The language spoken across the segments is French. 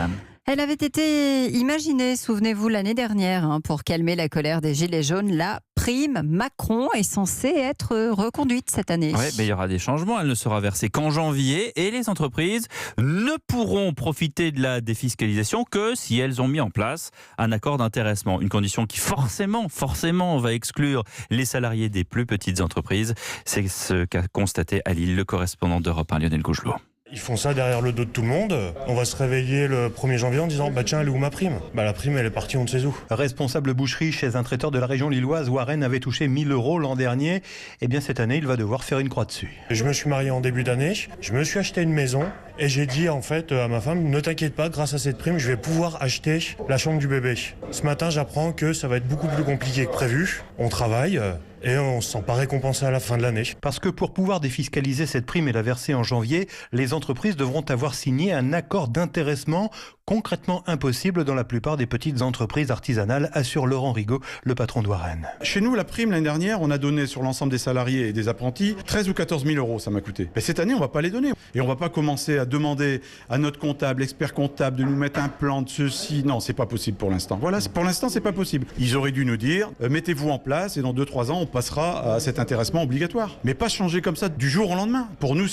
dame. Elle avait été imaginée, souvenez-vous, l'année dernière, pour calmer la colère des Gilets jaunes. La prime Macron est censée être reconduite cette année. Oui, mais il y aura des changements. Elle ne sera versée qu'en janvier et les entreprises ne pourront profiter de la défiscalisation que si elles ont mis en place un accord d'intéressement. Une condition qui forcément va exclure les salariés des plus petites entreprises. C'est ce qu'a constaté à Lille le correspondant d'Europe 1, Lionel Gougelot. Ils font ça derrière le dos de tout le monde. On va se réveiller le 1er janvier en disant « tiens, elle est où ma prime ?» La prime, elle est partie on ne sait où. Responsable boucherie chez un traiteur de la région lilloise, Warren avait touché 1 000 € l'an dernier. Eh bien, cette année, il va devoir faire une croix dessus. Je me suis marié en début d'année, je me suis acheté une maison et j'ai dit en fait à ma femme « Ne t'inquiète pas, grâce à cette prime, je vais pouvoir acheter la chambre du bébé. » Ce matin, j'apprends que ça va être beaucoup plus compliqué que prévu. On travaille et on ne se sent pas récompensé à la fin de l'année. Parce que pour pouvoir défiscaliser cette prime et la verser en janvier, les entreprises devront avoir signé un accord d'intéressement concrètement impossible dans la plupart des petites entreprises artisanales, assure Laurent Rigaud, le patron de Warren. Chez nous, la prime l'année dernière, on a donné sur l'ensemble des salariés et des apprentis 13 ou 14 000 € ça m'a coûté. Mais cette année, on ne va pas les donner. Et on ne va pas commencer à demander à notre comptable, expert comptable, de nous mettre un plan de ceci. Non, c'est pas possible pour l'instant. Voilà, pour l'instant, c'est pas possible. Ils auraient dû nous dire, mettez-vous en place et dans 2-3 ans, on passera à cet intéressement obligatoire. Mais pas changer comme ça du jour au lendemain. Pour nous,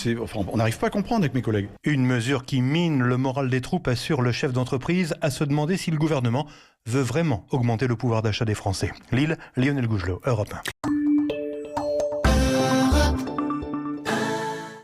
on n'arrive pas à comprendre avec mes collègues. Une mesure qui mine le moral des troupes, assure le chef d'entreprise, à se demander si le gouvernement veut vraiment augmenter le pouvoir d'achat des Français. Lille, Lionel Gougelot, Europe 1.